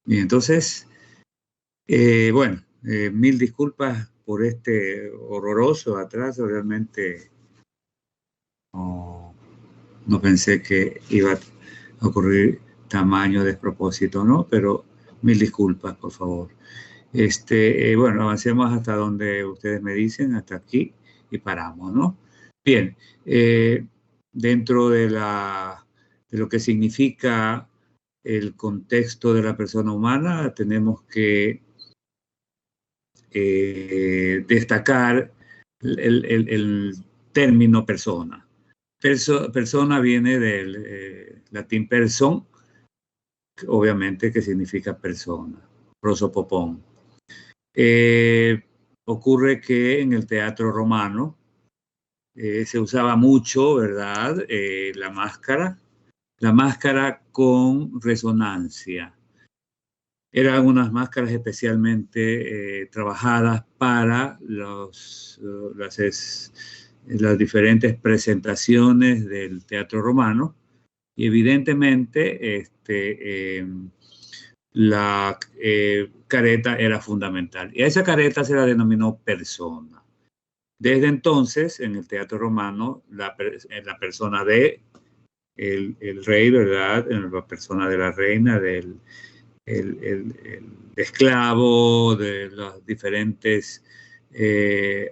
Bien, entonces, bueno, mil disculpas por este horroroso atraso. Realmente no pensé que iba a ocurrir tamaño despropósito, ¿no? Pero mil disculpas, por favor. Bueno, avancemos hasta donde ustedes me dicen, hasta aquí, y paramos, ¿no? Bien, dentro de lo que significa el contexto de la persona humana, tenemos que destacar el término persona. Persona viene del latín person, obviamente que significa persona, prosopopón. Ocurre que en el teatro romano se usaba mucho, ¿verdad? La máscara con resonancia. Eran unas máscaras especialmente trabajadas para las diferentes presentaciones del teatro romano, y evidentemente la careta era fundamental. Y a esa careta se la denominó persona. Desde entonces, en el teatro romano, la persona de el rey, ¿verdad? En la persona de la reina, del el esclavo, de los diferentes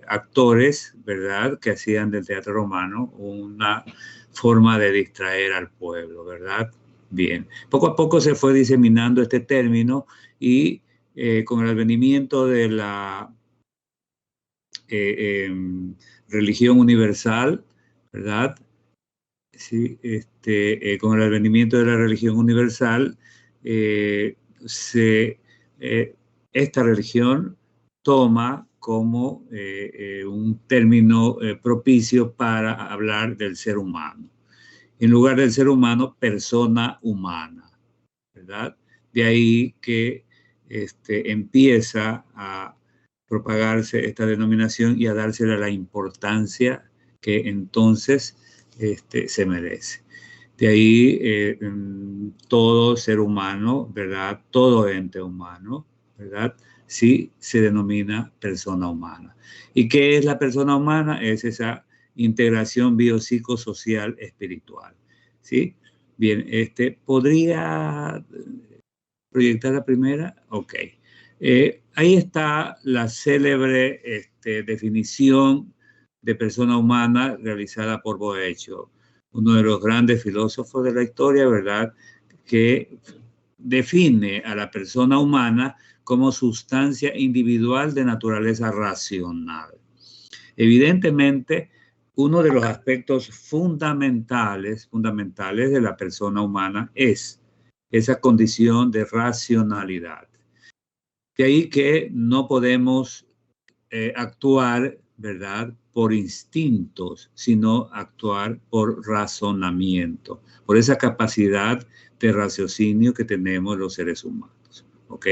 actores, ¿verdad?, que hacían del teatro romano una forma de distraer al pueblo, ¿verdad? Bien, poco a poco se fue diseminando este término y con el advenimiento de la religión universal, ¿verdad? Sí, con el advenimiento de la religión universal, esta religión toma como un término propicio para hablar del ser humano. En lugar del ser humano, persona humana, ¿verdad? De ahí que empieza a propagarse esta denominación y a dársela la importancia que entonces se merece. De ahí todo ser humano, ¿verdad? Todo ente humano, ¿verdad? Sí se denomina persona humana. ¿Y qué es la persona humana? Es esa integración biopsicosocial espiritual, ¿sí? Bien, ¿podría proyectar la primera? Ok. Ahí está la célebre definición de persona humana realizada por Boecio, uno de los grandes filósofos de la historia, ¿verdad?, que define a la persona humana como sustancia individual de naturaleza racional. Evidentemente, uno de los aspectos fundamentales de la persona humana es esa condición de racionalidad. De ahí que no podemos actuar, ¿verdad?, por instintos, sino actuar por razonamiento, por esa capacidad de raciocinio que tenemos los seres humanos. ¿Ok?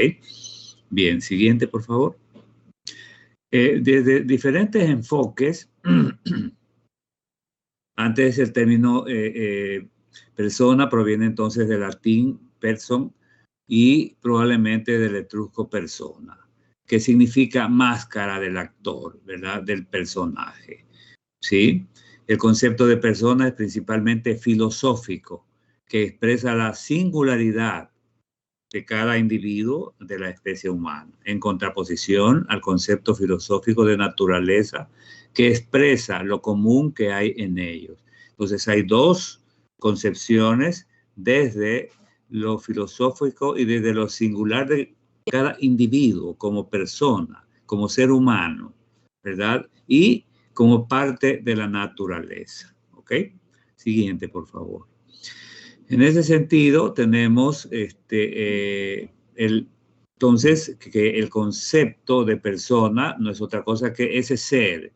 Bien, siguiente, por favor. Desde diferentes enfoques, antes el término persona proviene entonces del latín person y probablemente del etrusco persona, que significa máscara del actor, ¿verdad?, del personaje, ¿sí? El concepto de persona es principalmente filosófico, que expresa la singularidad de cada individuo de la especie humana, en contraposición al concepto filosófico de naturaleza, que expresa lo común que hay en ellos. Entonces hay dos concepciones desde lo filosófico y desde lo singular de cada individuo como persona, como ser humano, ¿verdad? Y como parte de la naturaleza. ¿Ok? Siguiente, por favor. En ese sentido, tenemos entonces que el concepto de persona no es otra cosa que ese ser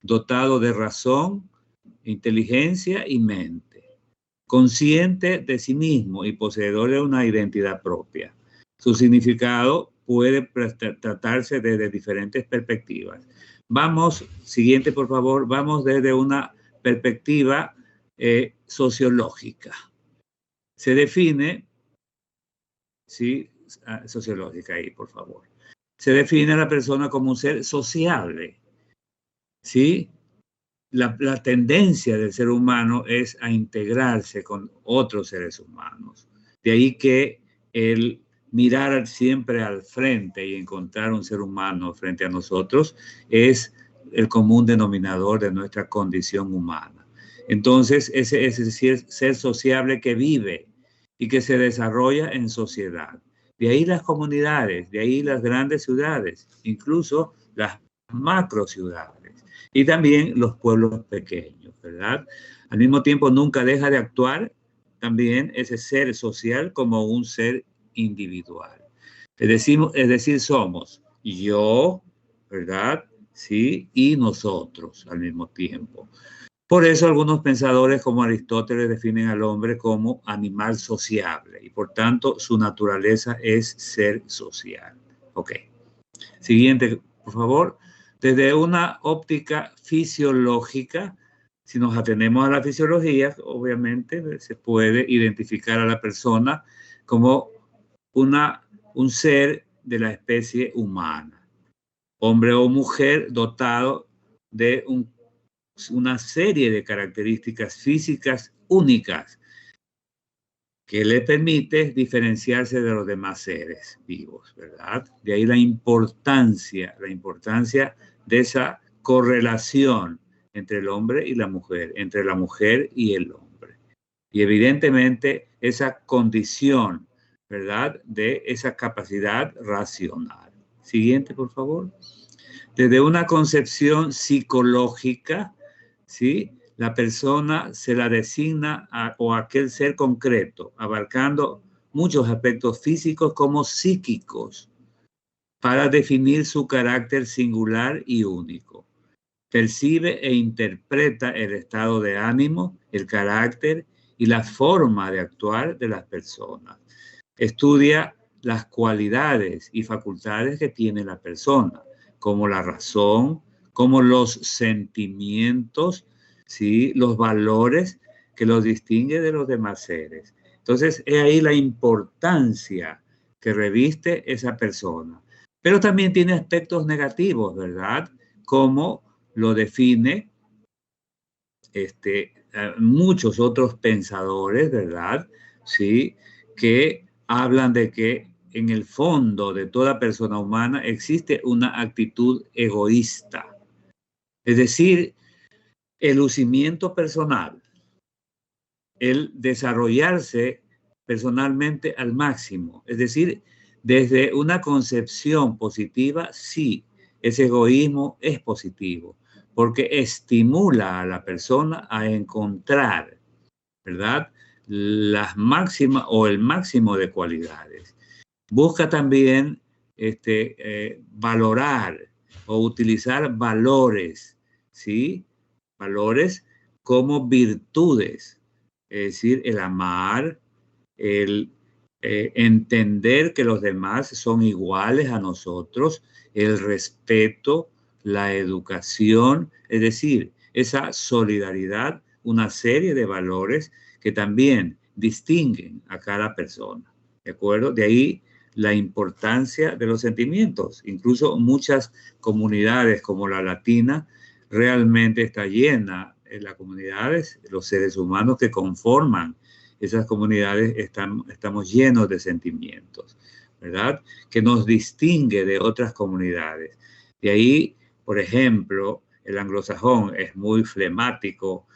dotado de razón, inteligencia y mente, consciente de sí mismo y poseedor de una identidad propia. Su significado puede tratarse desde diferentes perspectivas. Vamos, siguiente por favor, vamos desde una perspectiva sociológica. Se define, ¿sí?, sociológica ahí, por favor. Se define a la persona como un ser sociable, ¿sí? La tendencia del ser humano es a integrarse con otros seres humanos. De ahí que el mirar siempre al frente y encontrar un ser humano frente a nosotros es el común denominador de nuestra condición humana. Entonces, ese es decir, ser sociable que vive y que se desarrolla en sociedad. De ahí las comunidades, de ahí las grandes ciudades, incluso las macro ciudades. Y también los pueblos pequeños, ¿verdad? Al mismo tiempo, nunca deja de actuar también ese ser social como un ser individual. Es decir, somos yo, ¿verdad? Sí, y nosotros al mismo tiempo. Por eso algunos pensadores como Aristóteles definen al hombre como animal sociable y por tanto su naturaleza es ser social. Ok. Siguiente, por favor. Desde una óptica fisiológica, si nos atenemos a la fisiología, obviamente se puede identificar a la persona como un ser de la especie humana, hombre o mujer dotado de una serie de características físicas únicas que le permite diferenciarse de los demás seres vivos, ¿verdad? De ahí la importancia de esa correlación entre el hombre y la mujer, entre la mujer y el hombre. Y evidentemente esa condición, ¿verdad? De esa capacidad racional. Siguiente, por favor. Desde una concepción psicológica, ¿sí? La persona se la designa o aquel ser concreto, abarcando muchos aspectos físicos como psíquicos, para definir su carácter singular y único. Percibe e interpreta el estado de ánimo, el carácter y la forma de actuar de las personas. Estudia las cualidades y facultades que tiene la persona, como la razón, como los sentimientos, ¿sí? Los valores que los distingue de los demás seres. Entonces, es ahí la importancia que reviste esa persona. Pero también tiene aspectos negativos, Como lo define muchos otros pensadores, ¿verdad? Sí, que hablan de que en el fondo de toda persona humana existe una actitud egoísta. Es decir, el lucimiento personal, el desarrollarse personalmente al máximo. Es decir, desde una concepción positiva, sí, ese egoísmo es positivo, porque estimula a la persona a encontrar, ¿verdad? Las máximas o el máximo de cualidades. Busca también valorar o utilizar valores, ¿sí? Valores como virtudes, es decir, el amar, el entender que los demás son iguales a nosotros, el respeto, la educación, es decir, esa solidaridad, una serie de valores que también distinguen a cada persona, ¿de acuerdo? De ahí la importancia de los sentimientos. Incluso muchas comunidades como la latina realmente está llena en las comunidades, los seres humanos que conforman esas comunidades estamos llenos de sentimientos, ¿verdad? Que nos distingue de otras comunidades. De ahí, por ejemplo, el anglosajón es muy flemático,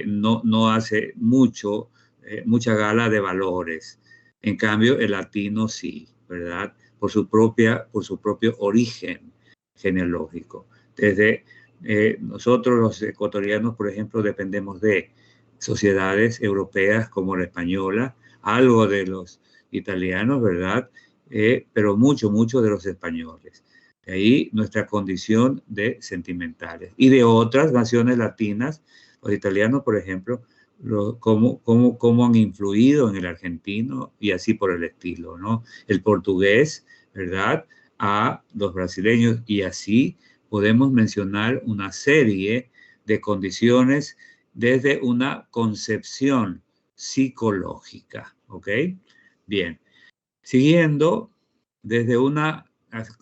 no hace mucha gala de valores. En cambio, el latino sí, ¿verdad? Por su propio origen genealógico. Desde nosotros los ecuatorianos, por ejemplo, dependemos de sociedades europeas como la española, algo de los italianos, ¿verdad? Pero mucho de los españoles. De ahí nuestra condición de sentimentales. Y de otras naciones latinas, los italianos, por ejemplo, cómo han influido en el argentino y así por el estilo, ¿no? El portugués, ¿verdad? A los brasileños y así podemos mencionar una serie de condiciones desde una concepción psicológica, ¿ok? Bien, siguiendo, desde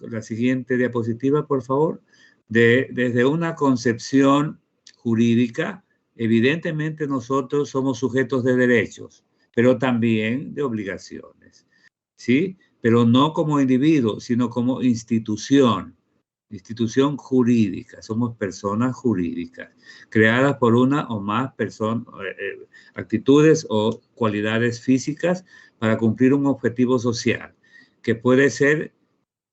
la siguiente diapositiva, por favor, desde una concepción jurídica, evidentemente nosotros somos sujetos de derechos, pero también de obligaciones, ¿sí? Pero no como individuos, sino como institución jurídica. Somos personas jurídicas, creadas por una o más actitudes o cualidades físicas para cumplir un objetivo social, que puede ser,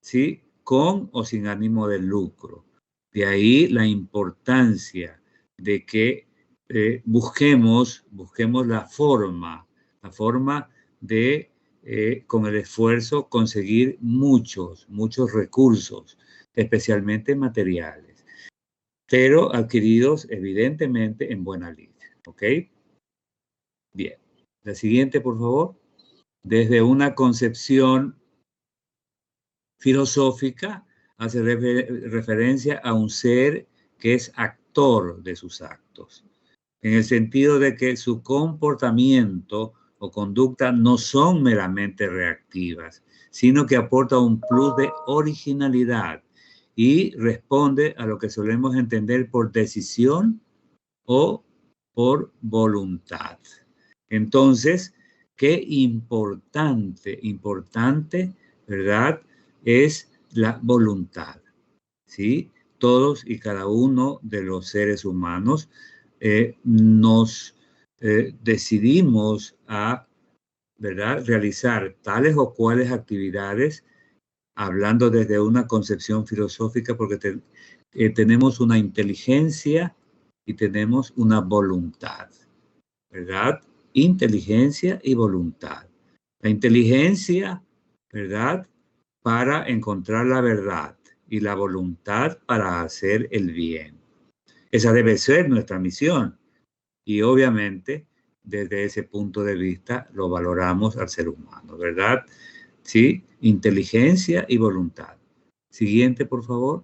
¿sí?, con o sin ánimo de lucro. De ahí la importancia de que busquemos la forma de, con el esfuerzo, conseguir muchos recursos, especialmente materiales, pero adquiridos evidentemente en buena lid. ¿Ok? Bien. La siguiente, por favor. Desde una concepción filosófica, hace referencia a un ser que es actor de sus actos, en el sentido de que su comportamiento o conducta no son meramente reactivas, sino que aporta un plus de originalidad y responde a lo que solemos entender por decisión o por voluntad. Entonces, qué importante, ¿verdad?, es la voluntad, ¿sí? Todos y cada uno de los seres humanos nos decidimos a, ¿verdad?, realizar tales o cuales actividades, hablando desde una concepción filosófica, porque tenemos una inteligencia y tenemos una voluntad, ¿verdad? Inteligencia y voluntad. La inteligencia, ¿verdad?, para encontrar la verdad, y la voluntad para hacer el bien. Esa debe ser nuestra misión. Y obviamente, desde ese punto de vista, lo valoramos al ser humano, ¿verdad? ¿Sí? Inteligencia y voluntad. Siguiente, por favor.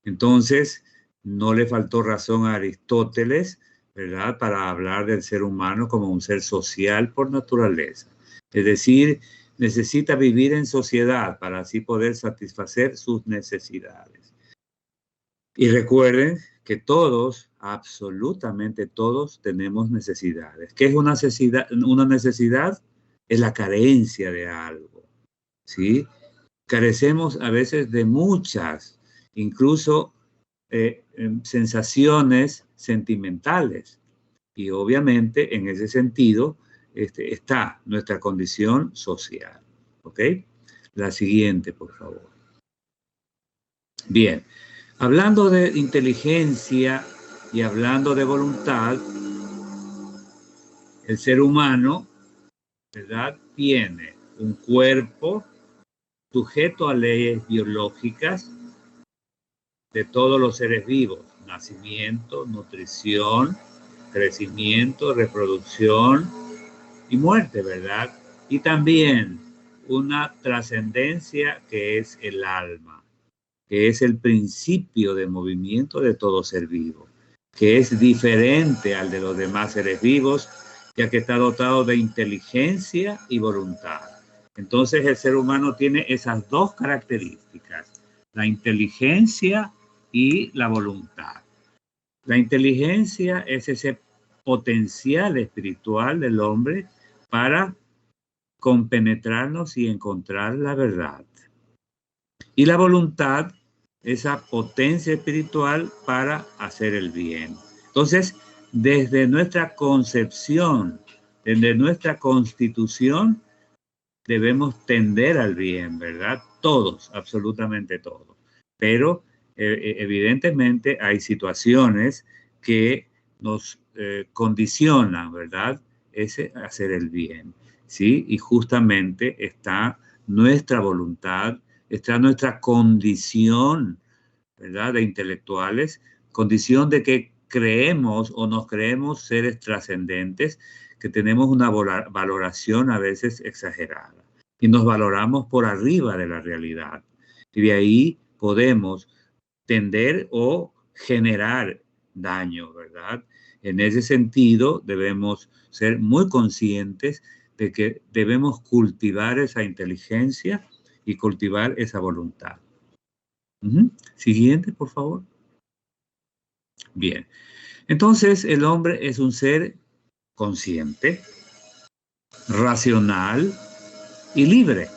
Entonces, no le faltó razón a Aristóteles, ¿verdad?, para hablar del ser humano como un ser social por naturaleza. Es decir, necesita vivir en sociedad para así poder satisfacer sus necesidades. Y recuerden que todos, absolutamente todos, tenemos necesidades. ¿Qué es una necesidad? Una necesidad es la carencia de algo, ¿sí? Carecemos a veces de muchas, incluso sensaciones sentimentales. Y obviamente en ese sentido está nuestra condición social. ¿Ok? La siguiente, por favor. Bien, hablando de inteligencia y hablando de voluntad, el ser humano, ¿verdad?, tiene un cuerpo sujeto a leyes biológicas de todos los seres vivos: nacimiento, nutrición, crecimiento, reproducción y muerte, ¿verdad? Y también una trascendencia que es el alma, que es el principio de movimiento de todo ser vivo, que es diferente al de los demás seres vivos, ya que está dotado de inteligencia y voluntad. Entonces el ser humano tiene esas dos características: la inteligencia y la voluntad. La inteligencia es ese potencial espiritual del hombre para compenetrarnos y encontrar la verdad. Y la voluntad, esa potencia espiritual para hacer el bien. Entonces, desde nuestra concepción, desde nuestra constitución, debemos tender al bien, ¿verdad? Todos, absolutamente todos. Pero evidentemente hay situaciones que nos condicionan, ¿verdad?, ese hacer el bien, ¿sí? Y justamente está nuestra voluntad, está nuestra condición, ¿verdad?, de intelectuales, condición de que creemos o nos creemos seres trascendentes, que tenemos una valoración a veces exagerada y nos valoramos por arriba de la realidad. Y de ahí podemos tender o generar daño, ¿verdad? En ese sentido, debemos ser muy conscientes de que debemos cultivar esa inteligencia y cultivar esa voluntad. Siguiente, por favor. Bien. Entonces, el hombre es un ser consciente, racional y libre.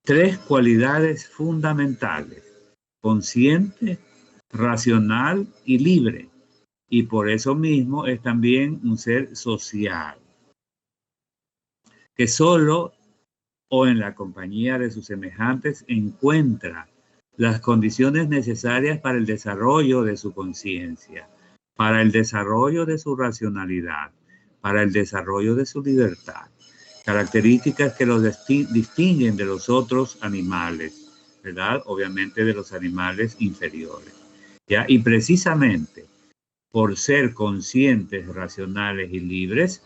Tres cualidades fundamentales: consciente, racional y libre. Y por eso mismo es también un ser social, que solo o en la compañía de sus semejantes encuentra las condiciones necesarias para el desarrollo de su conciencia, para el desarrollo de su racionalidad, para el desarrollo de su libertad. Características que los distinguen de los otros animales, ¿verdad? Obviamente de los animales inferiores, ¿ya? Y precisamente por ser conscientes, racionales y libres,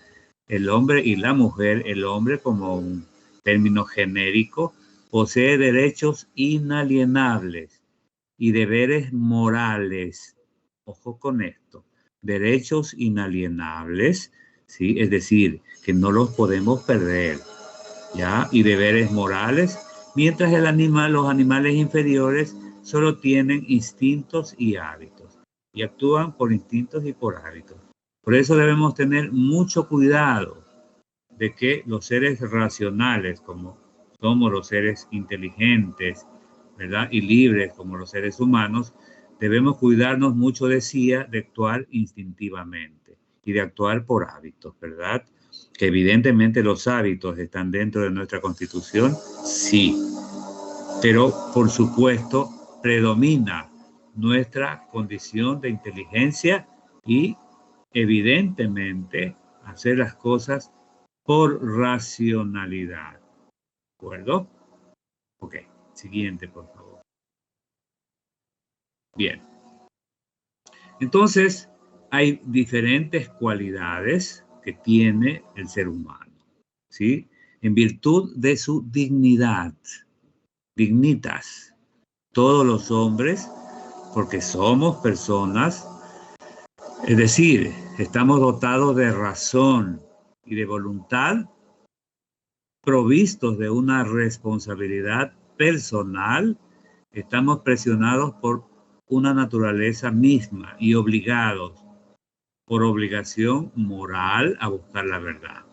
el hombre y la mujer, el hombre como un término genérico, posee derechos inalienables y deberes morales. Ojo con esto, derechos inalienables, ¿sí? Es decir, que no los podemos perder, ¿ya? Y deberes morales, mientras los animales inferiores solo tienen instintos y hábitos, y actúan por instintos y por hábitos. Por eso debemos tener mucho cuidado de que los seres racionales, como somos los seres inteligentes, ¿verdad? Y libres, como los seres humanos, debemos cuidarnos mucho, decía, de actuar instintivamente y de actuar por hábitos, ¿verdad? Que evidentemente los hábitos están dentro de nuestra Constitución, sí, pero por supuesto predomina nuestra condición de inteligencia y evidentemente hacer las cosas por racionalidad. ¿De acuerdo? Ok, siguiente, por favor. Bien. Entonces, hay diferentes cualidades que tiene el ser humano, ¿sí? En virtud de su dignidad, dignitas. Todos los hombres, porque somos personas, es decir, estamos dotados de razón y de voluntad, provistos de una responsabilidad personal, estamos presionados por una naturaleza misma y obligados por obligación moral a buscar la verdad.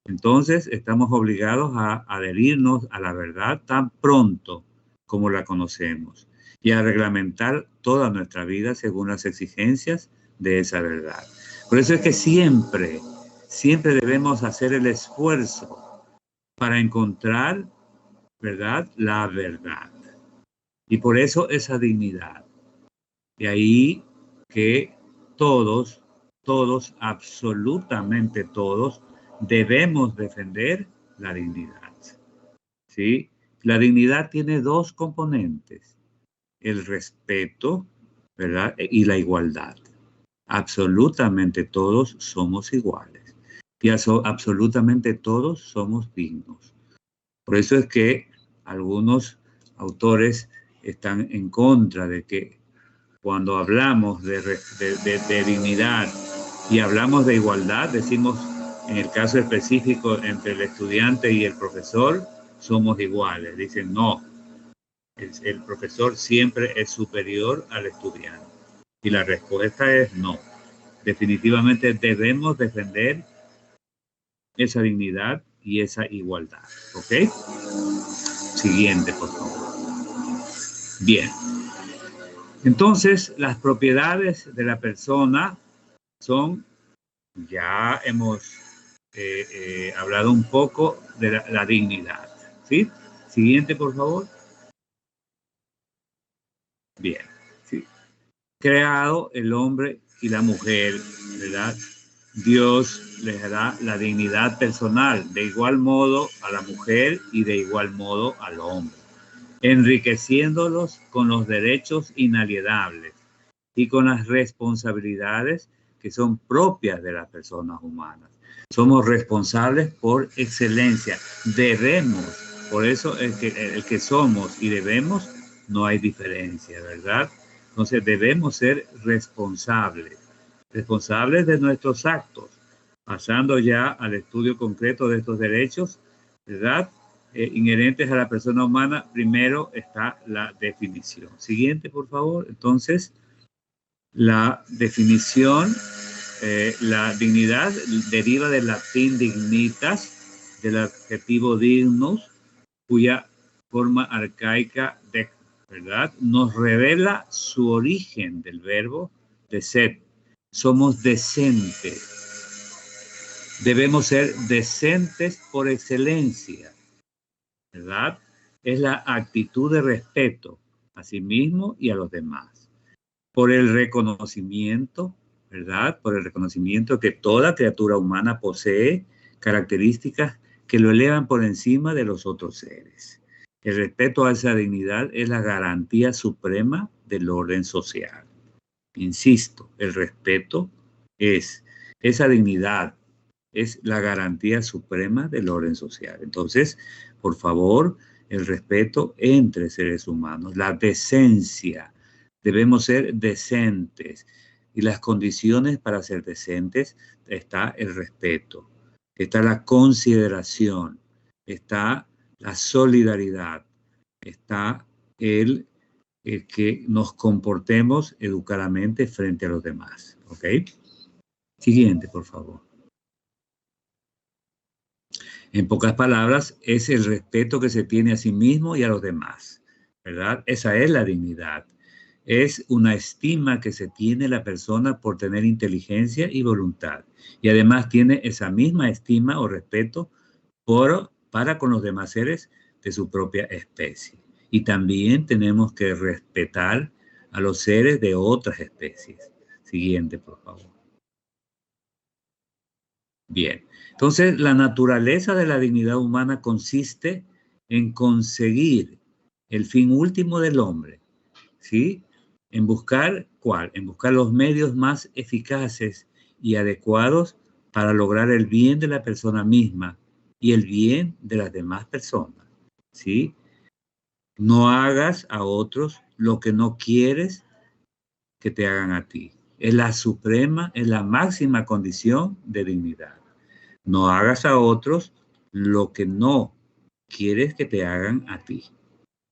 Entonces, estamos obligados a adherirnos a la verdad tan pronto como la conocemos y a reglamentar toda nuestra vida según las exigencias de esa verdad. Por eso es que siempre debemos hacer el esfuerzo para encontrar, ¿verdad?, la verdad. Y por eso esa dignidad. De ahí que todos, absolutamente todos, debemos defender la dignidad, ¿sí? La dignidad tiene dos componentes: el respeto, ¿verdad?, y la igualdad. Absolutamente todos somos iguales y absolutamente todos somos dignos. Por eso es que algunos autores están en contra de que cuando hablamos de dignidad y hablamos de igualdad, decimos, en el caso específico entre el estudiante y el profesor, somos iguales. Dicen, no, el profesor siempre es superior al estudiante. Y la respuesta es no. Definitivamente debemos defender esa dignidad y esa igualdad. ¿Ok? Siguiente, por favor. Bien. Entonces, las propiedades de la persona son, ya hemos hablado un poco de la dignidad, ¿sí? Siguiente, por favor. Bien, sí. Creado el hombre y la mujer, ¿verdad? Dios les da la dignidad personal, de igual modo a la mujer y de igual modo al hombre, enriqueciéndolos con los derechos inalienables y con las responsabilidades que son propias de las personas humanas. Somos responsables por excelencia. Debemos, por eso el que somos y debemos, no hay diferencia, ¿verdad? Entonces debemos ser responsables de nuestros actos Pasando ya al estudio concreto de estos derechos, ¿verdad? Inherentes a la persona humana, primero está la definición. Siguiente, por favor. Entonces, la definición, la dignidad deriva del latín dignitas, del adjetivo dignus, cuya forma arcaica de, ¿verdad? Nos revela su origen del verbo decet. Somos decentes. Debemos ser decentes por excelencia, ¿verdad? Es la actitud de respeto a sí mismo y a los demás. Por el reconocimiento, ¿verdad? Por el reconocimiento que toda criatura humana posee características que lo elevan por encima de los otros seres. El respeto a esa dignidad es la garantía suprema del orden social. Insisto, el respeto es esa dignidad, es la garantía suprema del orden social. Entonces, por favor, el respeto entre seres humanos, la decencia. Debemos ser decentes. Y las condiciones para ser decentes está el respeto, está la consideración, está la solidaridad, está el que nos comportemos educadamente frente a los demás. ¿Ok? Siguiente, por favor. En pocas palabras, es el respeto que se tiene a sí mismo y a los demás, ¿verdad? Esa es la dignidad. Es una estima que se tiene la persona por tener inteligencia y voluntad. Y además tiene esa misma estima o respeto para con los demás seres de su propia especie. Y también tenemos que respetar a los seres de otras especies. Siguiente, por favor. Bien, entonces la naturaleza de la dignidad humana consiste en conseguir el fin último del hombre, ¿sí? En buscar, ¿cuál? En buscar los medios más eficaces y adecuados para lograr el bien de la persona misma y el bien de las demás personas, ¿sí? No hagas a otros lo que no quieres que te hagan a ti. Es la suprema, es la máxima condición de dignidad. No hagas a otros lo que no quieres que te hagan a ti.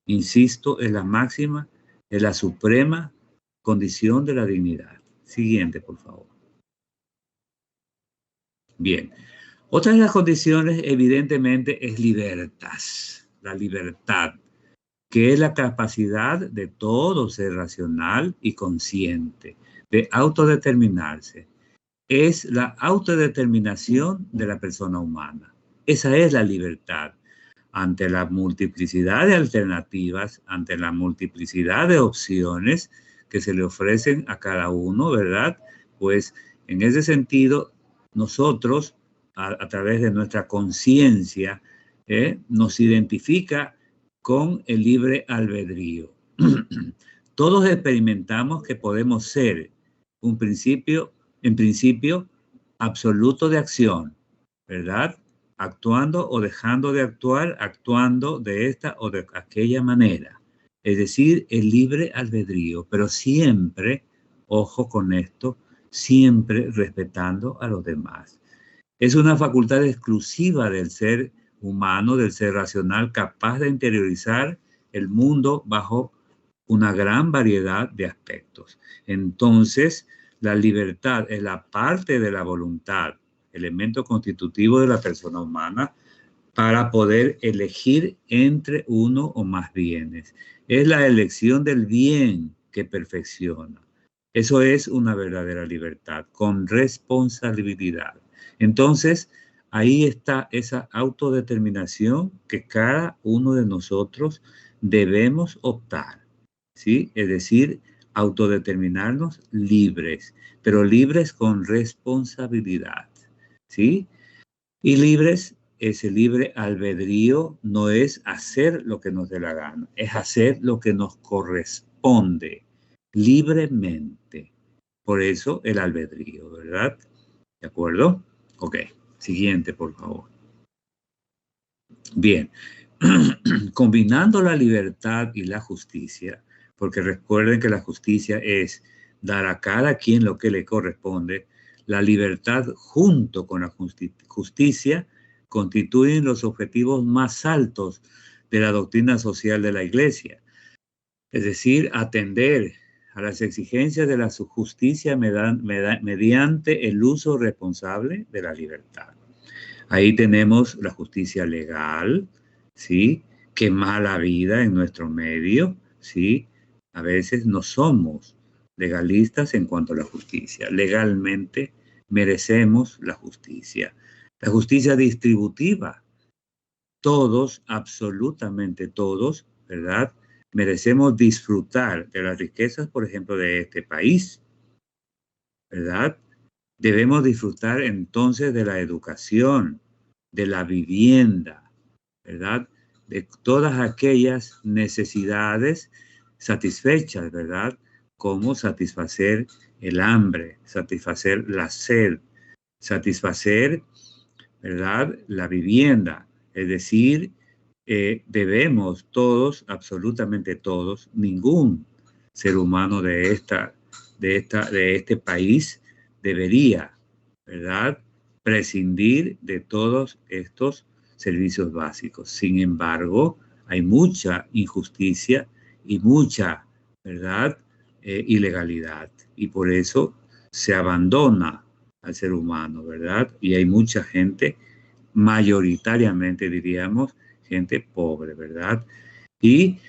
Insisto, es la máxima, es la suprema condición de la dignidad. Siguiente, por favor. Bien. Otra de las condiciones, evidentemente, es libertas. La libertad, que es la capacidad de todo ser racional y consciente de autodeterminarse. Es la autodeterminación de la persona humana. Esa es la libertad. Ante la multiplicidad de alternativas, ante la multiplicidad de opciones que se le ofrecen a cada uno, ¿verdad? Pues en ese sentido, nosotros, a través de nuestra conciencia, nos identifica con el libre albedrío. Todos experimentamos que podemos ser un principio, en principio, absoluto de acción, ¿verdad? Actuando o dejando de actuar, actuando de esta o de aquella manera. Es decir, el libre albedrío, pero siempre, ojo con esto, siempre respetando a los demás. Es una facultad exclusiva del ser humano, del ser racional, capaz de interiorizar el mundo bajo una gran variedad de aspectos. Entonces, la libertad es la parte de la voluntad, elemento constitutivo de la persona humana, para poder elegir entre uno o más bienes. Es la elección del bien que perfecciona. Eso es una verdadera libertad, con responsabilidad. Entonces, ahí está esa autodeterminación que cada uno de nosotros debemos optar, ¿sí? Es decir, autodeterminarnos libres, pero libres con responsabilidad, ¿sí? Y libres, ese libre albedrío no es hacer lo que nos dé la gana, es hacer lo que nos corresponde libremente. Por eso el albedrío, ¿verdad? ¿De acuerdo? Ok, siguiente, por favor. Bien, combinando la libertad y la justicia, porque recuerden que la justicia es dar a cada quien lo que le corresponde, la libertad junto con la justicia constituyen los objetivos más altos de la doctrina social de la Iglesia. Es decir, atender a las exigencias de la justicia mediante el uso responsable de la libertad. Ahí tenemos la justicia legal, ¿sí? Que mala vida en nuestro medio, ¿sí? A veces no somos legalistas en cuanto a la justicia. Legalmente merecemos la justicia. La justicia distributiva. Todos, absolutamente todos, ¿verdad? Merecemos disfrutar de las riquezas, por ejemplo, de este país, ¿verdad? Debemos disfrutar entonces de la educación, de la vivienda, ¿verdad? De todas aquellas necesidades satisfechas, ¿verdad? Como satisfacer el hambre, satisfacer la sed, satisfacer, ¿verdad? La vivienda. Es decir, debemos todos, absolutamente todos, ningún ser humano de este país debería, ¿verdad?, prescindir de todos estos servicios básicos. Sin embargo, hay mucha injusticia y mucha, ¿verdad?, ilegalidad. Y por eso se abandona al ser humano, ¿verdad? Y hay mucha gente, mayoritariamente diríamos, gente pobre, ¿verdad? Y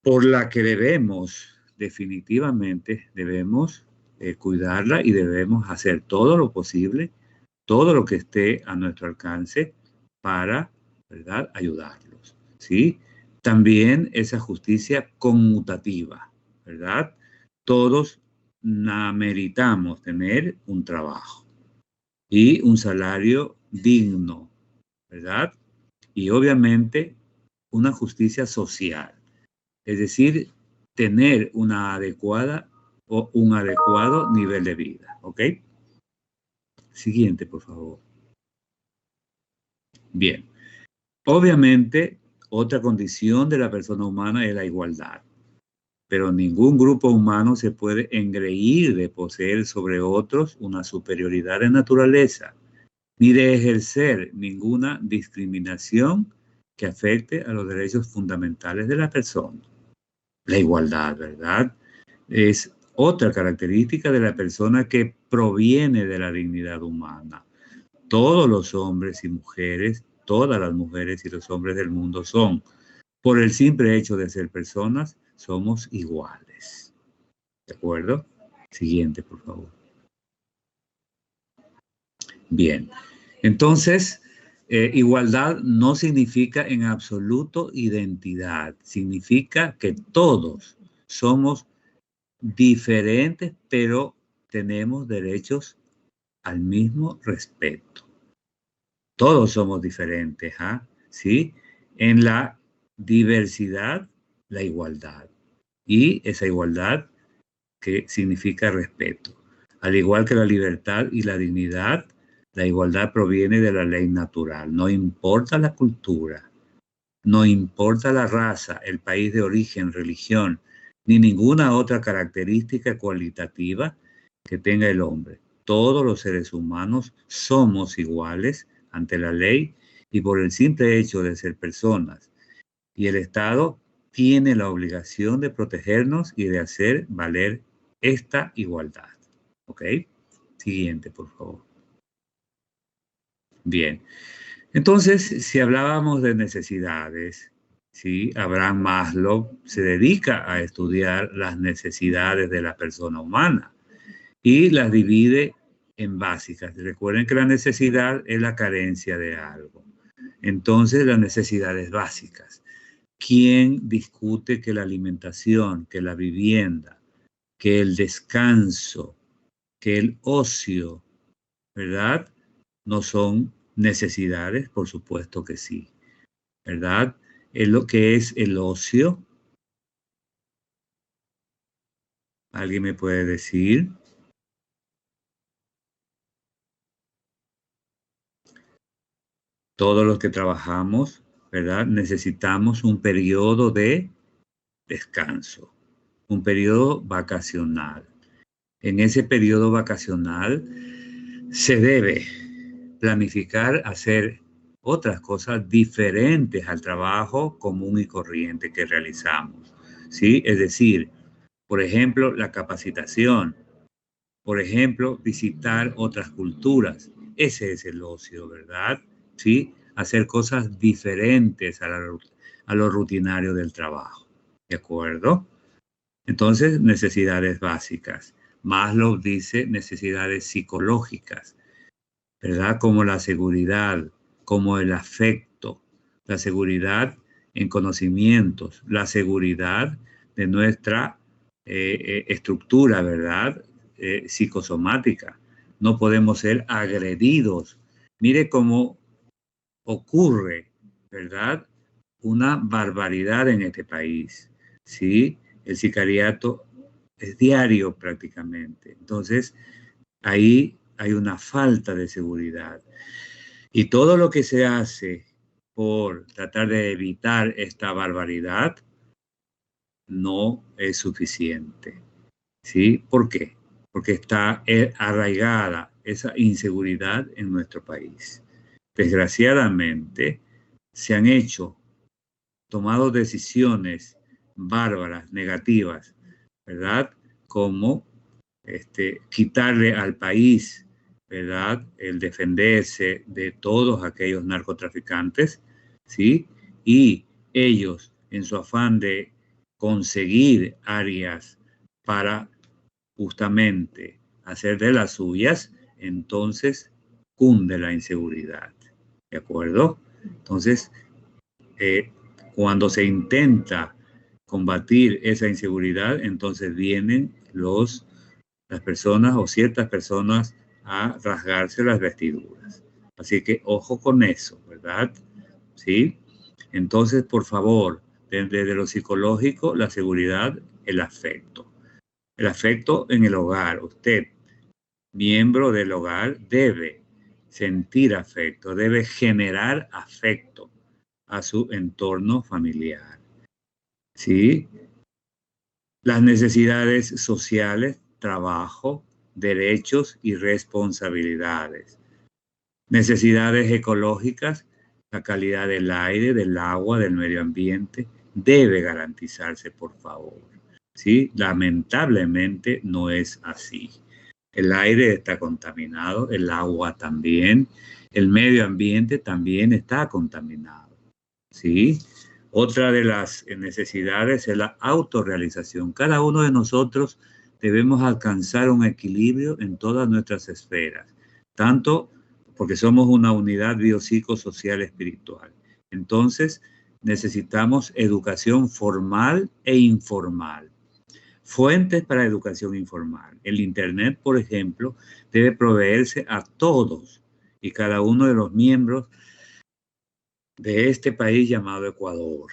por la que definitivamente debemos cuidarla y debemos hacer todo lo posible, todo lo que esté a nuestro alcance para, ¿verdad?, ayudarlos, ¿sí? También esa justicia conmutativa, ¿verdad? Todos meritamos tener un trabajo y un salario digno, ¿verdad? Y obviamente una justicia social, es decir, tener una adecuada o un adecuado nivel de vida, ¿ok? Siguiente, por favor. Bien. Obviamente, otra condición de la persona humana es la igualdad, pero ningún grupo humano se puede engreír de poseer sobre otros una superioridad de naturaleza, ni de ejercer ninguna discriminación que afecte a los derechos fundamentales de la persona. La igualdad, ¿verdad?, es otra característica de la persona que proviene de la dignidad humana. Todos los hombres y mujeres, todas las mujeres y los hombres del mundo son, por el simple hecho de ser personas, somos iguales. ¿De acuerdo? Siguiente, por favor. Bien. Entonces, igualdad no significa en absoluto identidad. Significa que todos somos diferentes, pero tenemos derechos al mismo respeto. Todos somos diferentes, ¿ah? ¿Sí? En la diversidad, la igualdad. Y esa igualdad que significa respeto. Al igual que la libertad y la dignidad, la igualdad proviene de la ley natural. No importa la cultura, no importa la raza, el país de origen, religión, ni ninguna otra característica cualitativa que tenga el hombre. Todos los seres humanos somos iguales ante la ley y por el simple hecho de ser personas. Y el Estado tiene la obligación de protegernos y de hacer valer esta igualdad. ¿Ok? Siguiente, por favor. Bien. Entonces, si hablábamos de necesidades, ¿sí? Abraham Maslow se dedica a estudiar las necesidades de la persona humana y las divide en básicas. Recuerden que la necesidad es la carencia de algo. Entonces, las necesidades básicas. ¿Quién discute que la alimentación, que la vivienda, que el descanso, que el ocio, ¿verdad?, no son necesidades? Por supuesto que sí, ¿verdad? Es lo que es el ocio. ¿Alguien me puede decir? Todos los que trabajamos, ¿verdad?, necesitamos un periodo de descanso, un periodo vacacional. en ese periodo vacacional se debe planificar hacer otras cosas diferentes al trabajo común y corriente que realizamos, ¿sí? Es decir, por ejemplo, la capacitación, por ejemplo, visitar otras culturas. Ese es el ocio, ¿verdad? ¿Sí? Hacer cosas diferentes a lo rutinario del trabajo, ¿de acuerdo? Entonces, necesidades básicas. Maslow dice necesidades psicológicas, ¿verdad? Como la seguridad, como el afecto, la seguridad en conocimientos, la seguridad de nuestra estructura, ¿verdad? Psicosomática. No podemos ser agredidos. Mire cómo ocurre, ¿verdad? Una barbaridad en este país, ¿sí? El sicariato es diario prácticamente. Entonces, ahí hay una falta de seguridad. Y todo lo que se hace por tratar de evitar esta barbaridad no es suficiente. ¿Sí? ¿Por qué? Porque está arraigada esa inseguridad en nuestro país. Desgraciadamente, se han tomado decisiones bárbaras, negativas, ¿verdad? Como quitarle al país, ¿verdad? El defenderse de todos aquellos narcotraficantes, ¿sí? Y ellos, en su afán de conseguir áreas para justamente hacer de las suyas, entonces cunde la inseguridad, ¿de acuerdo? Entonces, eh, cuando se intenta combatir esa inseguridad, entonces vienen las personas o ciertas personas a rasgarse las vestiduras. Así que ojo con eso, ¿verdad? ¿Sí? Entonces, por favor, desde lo psicológico, la seguridad, el afecto. El afecto en el hogar. Usted, miembro del hogar, debe sentir afecto, debe generar afecto a su entorno familiar. ¿Sí? Las necesidades sociales, trabajo, derechos y responsabilidades. Necesidades ecológicas, la calidad del aire, del agua, del medio ambiente, debe garantizarse, por favor. ¿Sí? Lamentablemente no es así. El aire está contaminado, el agua también, el medio ambiente también está contaminado. ¿Sí? Otra de las necesidades es la autorrealización. Cada uno de nosotros debemos alcanzar un equilibrio en todas nuestras esferas, tanto porque somos una unidad biopsicosocial espiritual. Entonces, necesitamos educación formal e informal. Fuentes para educación informal. El Internet, por ejemplo, debe proveerse a todos y cada uno de los miembros de este país llamado Ecuador.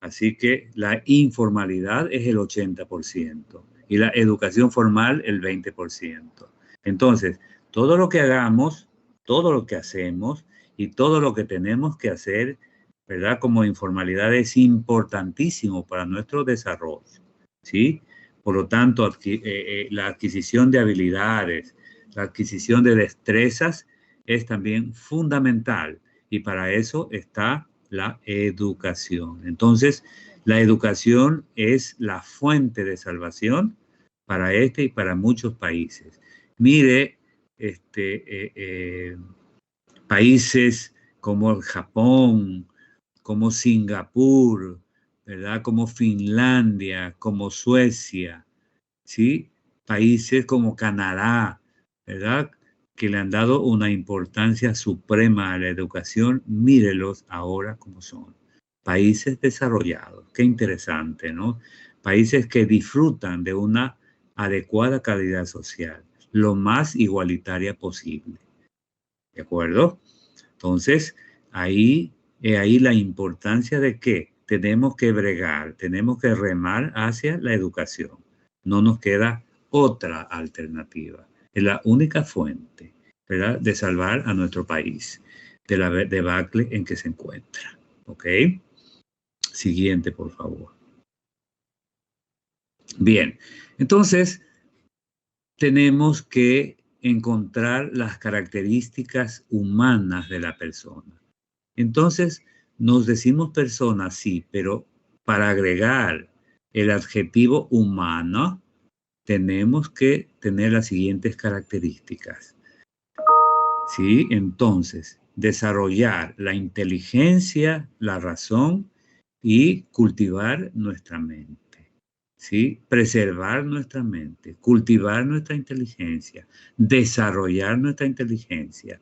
Así que la informalidad es el 80% y la educación formal el 20%. Entonces, todo lo que hagamos, todo lo que hacemos y todo lo que tenemos que hacer, ¿verdad? Como informalidad es importantísimo para nuestro desarrollo, ¿sí? Por lo tanto, la adquisición de habilidades, la adquisición de destrezas es también fundamental y para eso está la educación. Entonces, la educación es la fuente de salvación para este y para muchos países. Mire, países como el Japón, como Singapur, ¿verdad? Como Finlandia, como Suecia, ¿sí? Países como Canadá, ¿verdad? Que le han dado una importancia suprema a la educación, mírelos ahora como son. Países desarrollados, qué interesante, ¿no? Países que disfrutan de una adecuada calidad social, lo más igualitaria posible, ¿de acuerdo? Entonces, ahí la importancia de que tenemos que bregar, tenemos que remar hacia la educación. No nos queda otra alternativa. Es la única fuente, ¿verdad?, de salvar a nuestro país de la debacle en que se encuentra. ¿Ok? Siguiente, por favor. Bien, entonces tenemos que encontrar las características humanas de la persona. Entonces, nos decimos persona, sí, pero para agregar el adjetivo humano, tenemos que tener las siguientes características. ¿Sí? Entonces, desarrollar la inteligencia, la razón y cultivar nuestra mente. ¿Sí? Preservar nuestra mente, cultivar nuestra inteligencia, desarrollar nuestra inteligencia,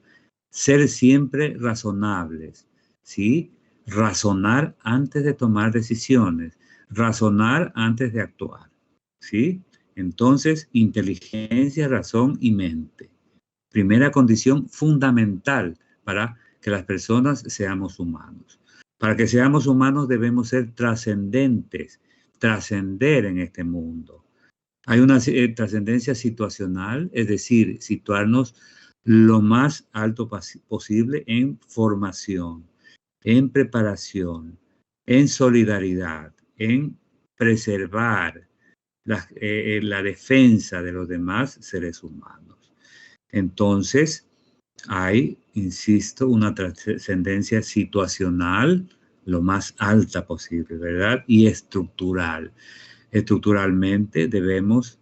ser siempre razonables, ¿sí? Razonar antes de tomar decisiones, razonar antes de actuar, ¿sí? Entonces, inteligencia, razón y mente. Primera condición fundamental para que las personas seamos humanos. Para que seamos humanos debemos ser trascendentes, trascender en este mundo. Hay una trascendencia situacional, es decir, situarnos lo más alto posible en formación, en preparación, en solidaridad, en preservar la defensa de los demás seres humanos. Entonces, hay, insisto, una trascendencia situacional lo más alta posible, ¿verdad? Y estructural. Estructuralmente debemos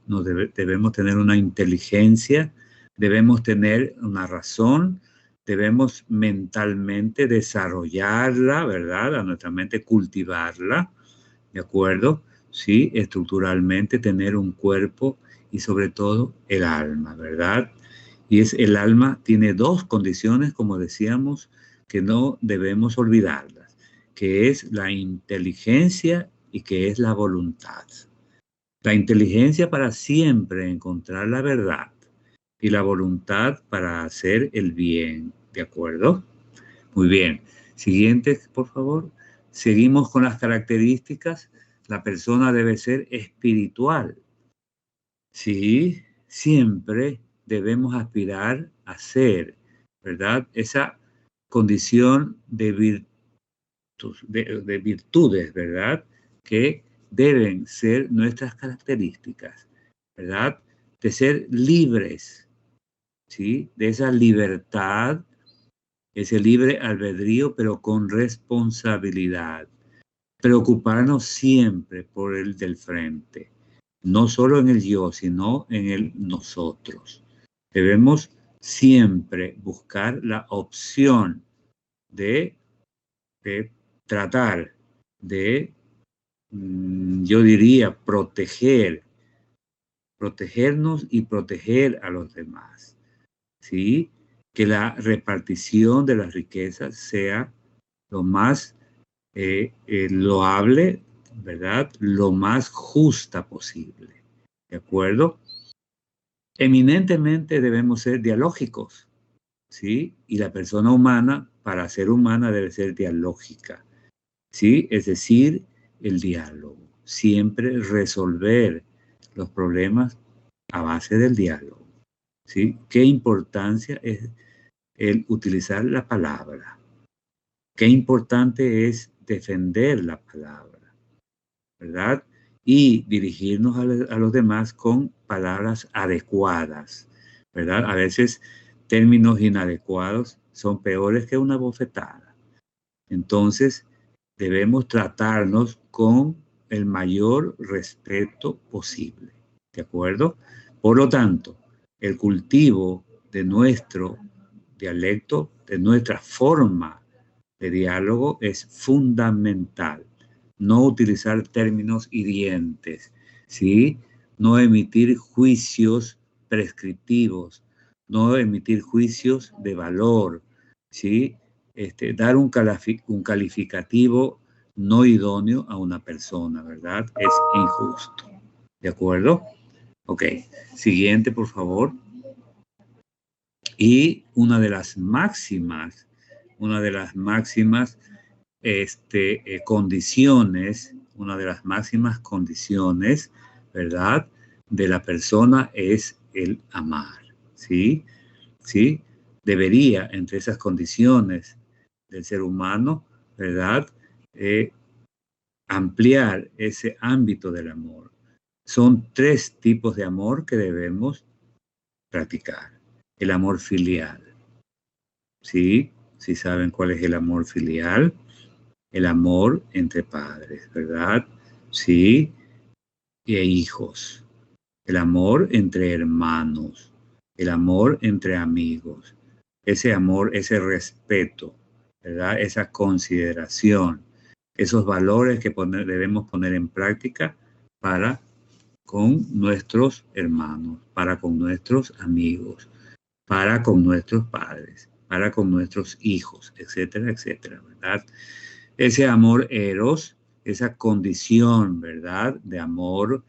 tener una inteligencia, debemos tener una razón, debemos mentalmente desarrollarla, ¿verdad? A nuestra mente cultivarla, ¿de acuerdo? Sí, estructuralmente tener un cuerpo y sobre todo el alma, ¿verdad? Y el alma tiene dos condiciones, como decíamos, que no debemos olvidarlas, que es la inteligencia y que es la voluntad. La inteligencia para siempre encontrar la verdad y la voluntad para hacer el bien, ¿de acuerdo? Muy bien. Siguiente, por favor. Seguimos con las características. La persona debe ser espiritual. Sí, siempre debemos aspirar a ser, ¿verdad? Esa condición de virtudes, ¿verdad? Que deben ser nuestras características, ¿verdad? De ser libres, ¿sí? De esa libertad, ese libre albedrío, pero con responsabilidad. Preocuparnos siempre por el del frente, no solo en el yo, sino en el nosotros. Debemos siempre buscar la opción de tratar de, yo diría, protegernos y proteger a los demás, ¿sí? Que la repartición de las riquezas sea lo más loable, ¿verdad? Lo más justa posible, ¿de acuerdo? Eminentemente debemos ser dialógicos, ¿sí? Y la persona humana, para ser humana, debe ser dialógica, ¿sí? Es decir, el diálogo. Siempre resolver los problemas a base del diálogo, ¿sí? Qué importancia es el utilizar la palabra. Qué importante es defender la palabra, ¿verdad? Y dirigirnos a los demás con palabras adecuadas, ¿verdad? A veces términos inadecuados son peores que una bofetada. Entonces, debemos tratarnos con el mayor respeto posible, ¿de acuerdo? Por lo tanto, el cultivo de nuestro dialecto, de nuestra forma de diálogo es fundamental. No utilizar términos hirientes, ¿sí? No emitir juicios prescriptivos, no emitir juicios de valor, ¿sí? Dar un calificativo no idóneo a una persona, ¿verdad? Es injusto. ¿De acuerdo? Ok. Siguiente, por favor. Y una de las máximas condiciones, una de las máximas condiciones, ¿verdad? De la persona es el amar, ¿sí? ¿Sí? Debería, entre esas condiciones del ser humano, ¿verdad? Ampliar ese ámbito del amor. Son tres tipos de amor que debemos practicar. El amor filial. ¿Sí? ¿Sí saben cuál es el amor filial? El amor entre padres, ¿verdad? Sí, e hijos. El amor entre hermanos. El amor entre amigos. Ese amor, ese respeto, ¿verdad? Esa consideración, esos valores que debemos poner en práctica para con nuestros hermanos, para con nuestros amigos, para con nuestros padres, para con nuestros hijos, etcétera, etcétera, ¿verdad? Ese amor eros, esa condición, ¿verdad? De amor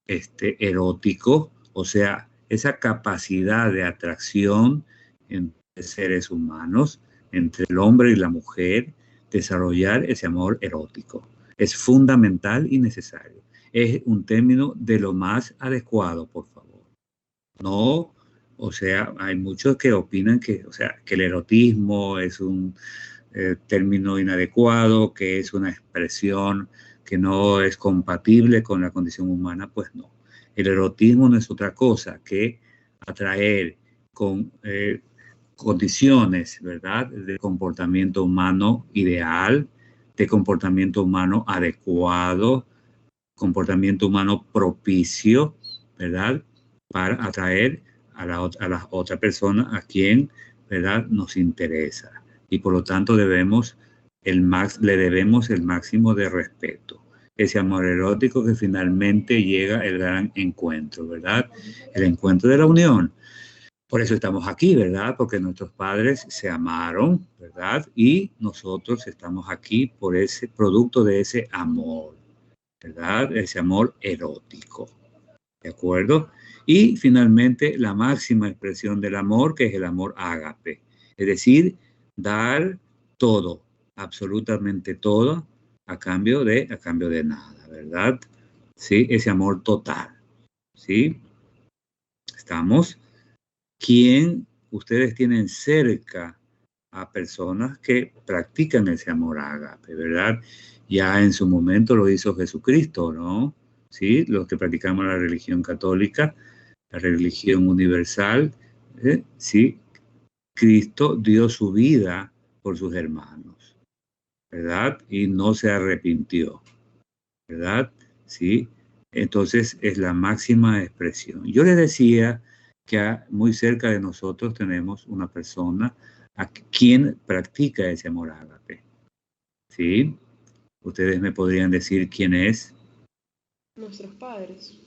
erótico, o sea, esa capacidad de atracción entre seres humanos, entre el hombre y la mujer, desarrollar ese amor erótico. Es fundamental y necesario. Es un término de lo más adecuado, por favor. No, o sea, hay muchos que opinan que, o sea, que el erotismo es un término inadecuado, que es una expresión que no es compatible con la condición humana, pues no. El erotismo no es otra cosa que atraer con condiciones, ¿verdad?, de comportamiento humano ideal, de comportamiento humano adecuado, comportamiento humano propicio, ¿verdad?, para atraer a la otra persona a quien, ¿verdad?, nos interesa. Y por lo tanto le debemos el máximo de respeto. Ese amor erótico que finalmente llega el gran encuentro, ¿verdad? El encuentro de la unión. Por eso estamos aquí, ¿verdad? Porque nuestros padres se amaron, ¿verdad? Y nosotros estamos aquí por ese producto de ese amor, ¿verdad? Ese amor erótico, ¿de acuerdo? Y finalmente la máxima expresión del amor, que es el amor ágape, es decir, dar todo, absolutamente todo, a cambio de nada, ¿verdad? Sí, ese amor total, ¿sí? Estamos. ¿Quién ustedes tienen cerca a personas que practican ese amor ágape, ¿verdad? Ya en su momento lo hizo Jesucristo, ¿no? Sí, los que practicamos la religión católica, la religión universal, sí, Cristo dio su vida por sus hermanos, ¿verdad? Y no se arrepintió, ¿verdad? Sí, entonces es la máxima expresión. Yo les decía que muy cerca de nosotros tenemos una persona a quien practica ese amor ágape, ¿sí? Ustedes me podrían decir quién es. Nuestros padres.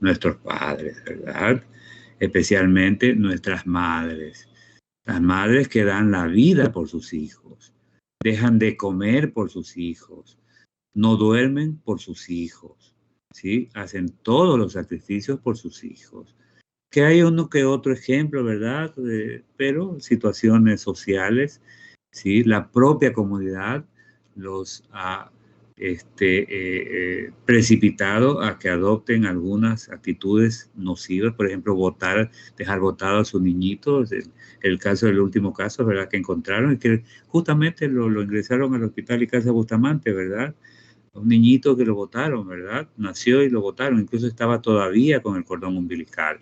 Nuestros padres, ¿verdad? Especialmente nuestras madres. Las madres que dan la vida por sus hijos, dejan de comer por sus hijos, no duermen por sus hijos, ¿sí? Hacen todos los sacrificios por sus hijos. Que hay uno que otro ejemplo, ¿verdad? Pero situaciones sociales, ¿sí? La propia comunidad los ha precipitado a que adopten algunas actitudes nocivas, por ejemplo, dejar botado a su niñito, el caso del último caso, ¿verdad? Que encontraron y que justamente lo ingresaron al hospital y casa Bustamante, ¿verdad? Un niñito que lo botaron, ¿verdad? Nació y lo botaron, incluso estaba todavía con el cordón umbilical.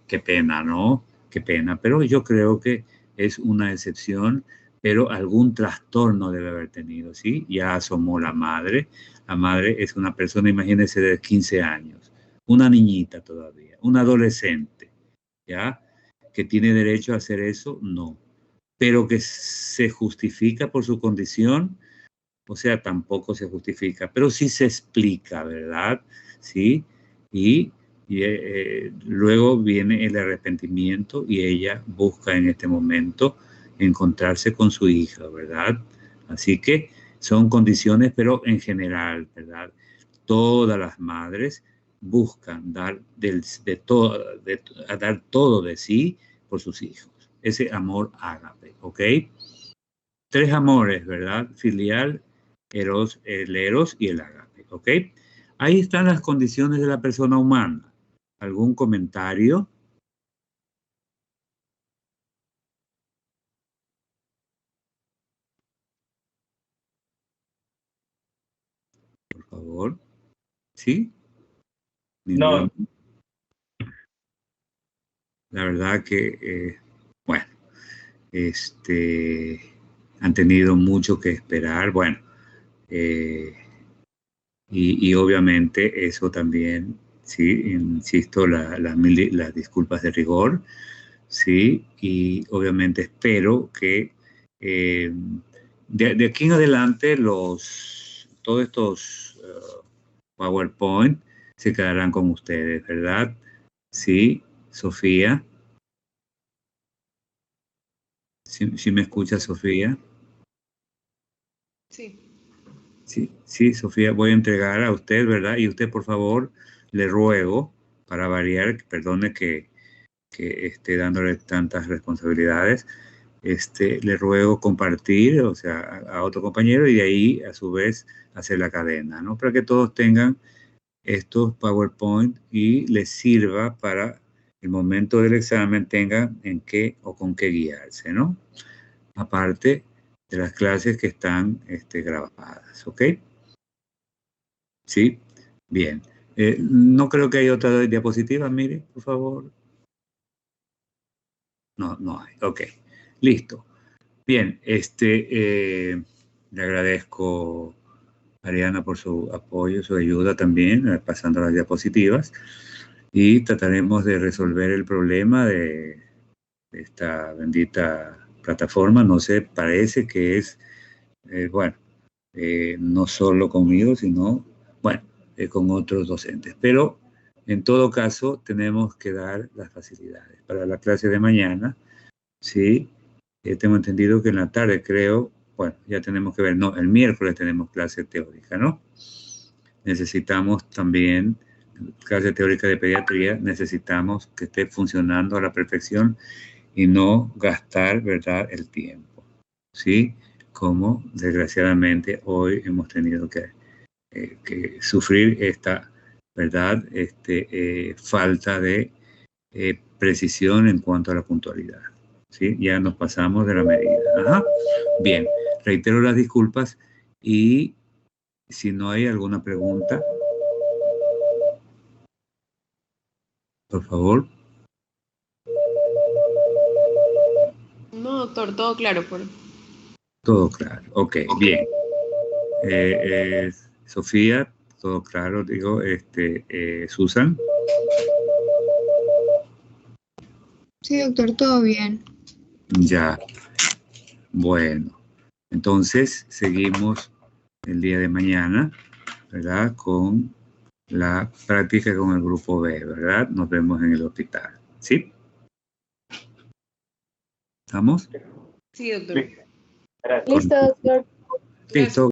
Qué pena, ¿no? Qué pena, pero yo creo que es una excepción, pero algún trastorno debe haber tenido, ¿sí? Ya asomó la madre. La madre es una persona, imagínense, de 15 años, una niñita todavía, un adolescente, ¿ya? ¿Que tiene derecho a hacer eso? No. Pero que se justifica por su condición, o sea, tampoco se justifica, pero sí se explica, ¿verdad? Sí, y, luego viene el arrepentimiento y ella busca en este momento encontrarse con su hija, ¿verdad? Así que son condiciones, pero en general, ¿verdad? Todas las madres buscan dar todo de sí por sus hijos. Ese amor ágape, ¿ok? Tres amores, ¿verdad? Filial, el eros y el ágape, ¿ok? Ahí están las condiciones de la persona humana. ¿Algún comentario? Por favor. ¿Sí? No, ¿Ninguno? la verdad que, bueno, han tenido mucho que esperar, bueno, y obviamente eso también, sí, insisto, las disculpas de rigor, sí, y obviamente espero que de aquí en adelante todos estos PowerPoint se quedarán con ustedes, ¿verdad? Sí, Sofía. ¿Sí me escucha, Sofía? Sí. Sí, sí, Sofía, voy a entregar a usted, ¿verdad? Y usted, por favor, le ruego, para variar, perdone que esté dándole tantas responsabilidades, le ruego compartir, o sea, a otro compañero y de ahí, a su vez, hacer la cadena, ¿no? Para que todos tengan estos PowerPoint y les sirva para el momento del examen, tengan en qué o con qué guiarse, ¿no? Aparte de las clases que están grabadas, ¿ok? Sí, bien. No creo que haya otra diapositiva, mire, por favor. No, no hay. Ok, listo. Bien, le agradezco a Ariana por su apoyo, su ayuda también, pasando las diapositivas, y trataremos de resolver el problema de esta bendita plataforma. No sé, parece que es, bueno, no solo conmigo, sino, bueno, con otros docentes. Pero en todo caso, tenemos que dar las facilidades. Para la clase de mañana, sí, tengo entendido que en la tarde, creo, bueno, ya tenemos que ver, no, el miércoles tenemos clase teórica, ¿no? Necesitamos también, clase teórica de pediatría, necesitamos que esté funcionando a la perfección y no gastar, ¿verdad?, el tiempo, ¿sí? Como desgraciadamente hoy hemos tenido que sufrir esta, ¿verdad?, falta de precisión en cuanto a la puntualidad, ¿sí? Ya nos pasamos de la medida. Ajá. Bien, reitero las disculpas y si no hay alguna pregunta, por favor. No, doctor, todo claro. Todo claro. Ok, bien. Sofía, todo claro, digo, Susan. Sí, doctor, todo bien. Ya, bueno. Entonces, seguimos el día de mañana, ¿verdad? Con la práctica con el grupo B, ¿verdad? Nos vemos en el hospital, ¿sí? ¿Estamos? Sí, doctor. Listo, doctor. Listo.